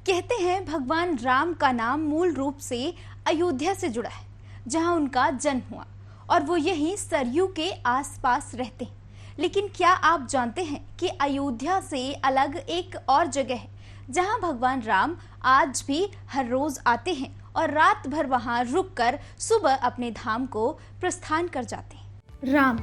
कहते हैं भगवान राम का नाम मूल रूप से अयोध्या से जुड़ा है, जहां उनका जन्म हुआ और वो यहीं सरयू के आसपास रहते हैं। लेकिन क्या आप जानते हैं कि अयोध्या से अलग एक और जगह है जहां भगवान राम आज भी हर रोज आते हैं और रात भर वहां रुककर सुबह अपने धाम को प्रस्थान कर जाते हैं। राम,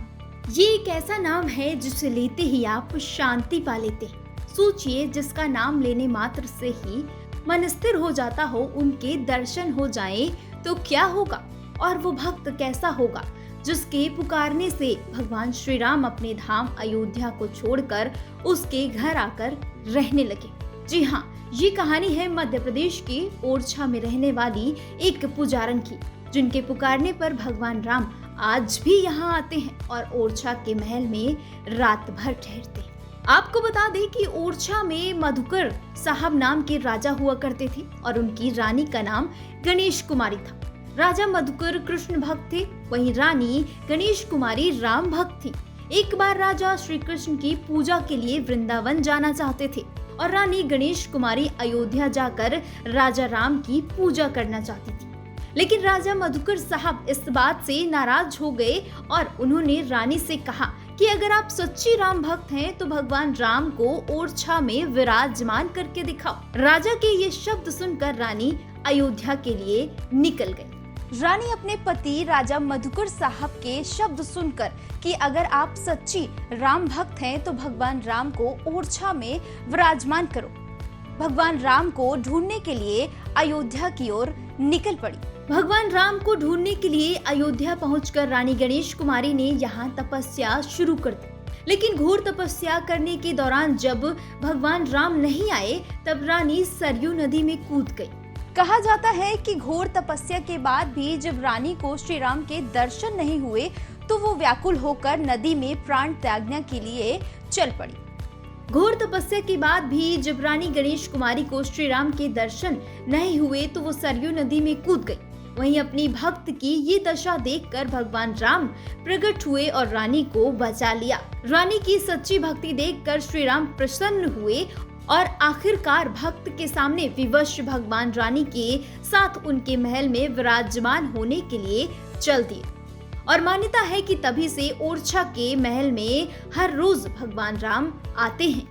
ये एक ऐसा नाम है जिसे लेते ही आप शांति पा लेते हैं। सोचिए, जिसका नाम लेने मात्र से ही मन स्थिर हो जाता हो, उनके दर्शन हो जाएं तो क्या होगा, और वो भक्त कैसा होगा जिसके पुकारने से भगवान श्री राम अपने धाम अयोध्या को छोड़कर उसके घर आकर रहने लगे। जी हाँ, ये कहानी है मध्य प्रदेश के ओरछा में रहने वाली एक पुजारन की, जिनके पुकारने पर भगवान राम आज भी यहाँ आते हैं और ओरछा के महल में रात भर ठहरते हैं। आपको बता दें कि ओरछा में मधुकर साहब नाम के राजा हुआ करते थे और उनकी रानी का नाम गणेश कुमारी था। राजा मधुकर कृष्ण भक्त थे, वहीं रानी गणेश कुमारी राम भक्त थी। एक बार राजा श्री कृष्ण की पूजा के लिए वृंदावन जाना चाहते थे और रानी गणेश कुमारी अयोध्या जाकर राजा राम की पूजा करना चाहती थी। लेकिन राजा मधुकर साहब इस बात से नाराज हो गए और उन्होंने रानी से कहा कि अगर आप सच्ची राम भक्त हैं तो भगवान राम को ओरछा में विराजमान करके दिखाओ। राजा के ये शब्द सुनकर रानी अयोध्या के लिए निकल गई। रानी अपने पति राजा मधुकर साहब के शब्द सुनकर कि अगर आप सच्ची राम भक्त हैं तो भगवान राम को ओरछा में विराजमान करो, भगवान राम को ढूंढने के लिए अयोध्या की ओर निकल पड़ी। भगवान राम को ढूंढने के लिए अयोध्या पहुंचकर रानी गणेश कुमारी ने यहाँ तपस्या शुरू कर दी। लेकिन घोर तपस्या करने के दौरान जब भगवान राम नहीं आए, तब रानी सरयू नदी में कूद गई। कहा जाता है कि घोर तपस्या के बाद भी जब रानी को श्री राम के दर्शन नहीं हुए तो वो व्याकुल होकर नदी में प्राण त्यागने के लिए चल पड़ी। घोर तपस्या के बाद भी जब रानी गणेश कुमारी को श्री राम के दर्शन नहीं हुए तो वो सरयू नदी में कूद गई। वहीं अपनी भक्त की ये दशा देखकर भगवान राम प्रकट हुए और रानी को बचा लिया। रानी की सच्ची भक्ति देखकर श्री राम प्रसन्न हुए और आखिरकार भक्त के सामने विवश भगवान रानी के साथ उनके महल में विराजमान होने के लिए चल दिए। और मान्यता है कि तभी से ओरछा के महल में हर रोज भगवान राम आते हैं।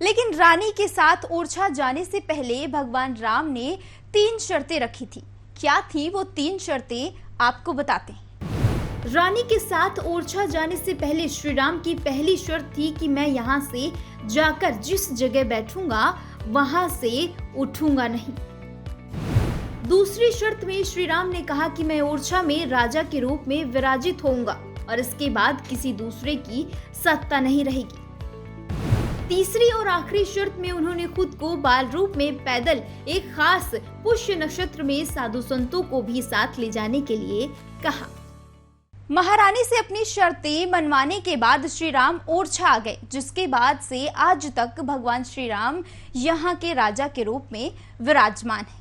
लेकिन रानी के साथ ओरछा जाने से पहले भगवान राम ने 3 शर्तें रखी थी। क्या थी वो 3 शर्तें, आपको बताते हैं। रानी के साथ ओरछा जाने से पहले श्री राम की पहली शर्त थी कि मैं यहाँ से जाकर जिस जगह बैठूंगा वहां से उठूंगा नहीं। दूसरी शर्त में श्री राम ने कहा कि मैं ओरछा में राजा के रूप में विराजित होऊंगा और इसके बाद किसी दूसरे की सत्ता नहीं रहेगी। तीसरी और आखिरी शर्त में उन्होंने खुद को बाल रूप में पैदल एक खास पुष्य नक्षत्र में साधु संतों को भी साथ ले जाने के लिए कहा। महारानी से अपनी शर्तें मनवाने के बाद श्री राम ओरछा आ गए, जिसके बाद से आज तक भगवान श्री राम यहाँ के राजा के रूप में विराजमान है।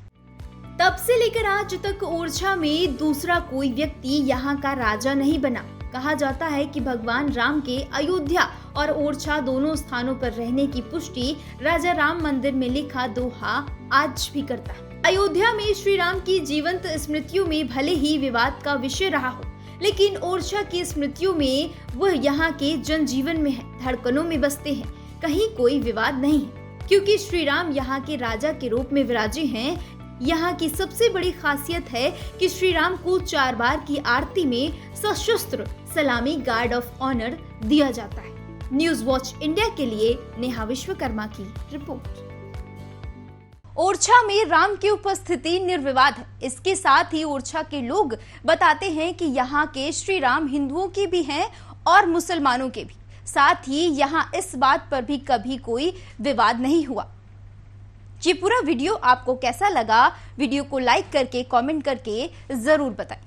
तब से लेकर आज तक ओरछा में दूसरा कोई व्यक्ति यहाँ का राजा नहीं बना। कहा जाता है कि भगवान राम के अयोध्या और ओरछा दोनों स्थानों पर रहने की पुष्टि राजा राम मंदिर में लिखा दोहा आज भी करता है। अयोध्या में श्री राम की जीवंत स्मृतियों में भले ही विवाद का विषय रहा हो, लेकिन ओरछा की स्मृतियों में वह यहाँ के जनजीवन में है, धड़कनों में बसते हैं। कहीं कोई विवाद नहीं है, क्योंकि श्री राम यहाँ के राजा के रूप में विराजे हैं। यहाँ की सबसे बड़ी खासियत है कि श्री राम को 4 बार की आरती में सशस्त्र सलामी गार्ड ऑफ ऑनर दिया जाता है। न्यूज वॉच इंडिया के लिए नेहा विश्वकर्मा की रिपोर्ट। ओरछा में राम की उपस्थिति निर्विवाद है। इसके साथ ही ओरछा के लोग बताते हैं कि यहाँ के श्री राम हिंदुओं के भी हैं और मुसलमानों के भी। साथ ही यहाँ इस बात पर भी कभी कोई विवाद नहीं हुआ। ये पूरा वीडियो आपको कैसा लगा? वीडियो को लाइक करके, कमेंट करके जरूर बताएं।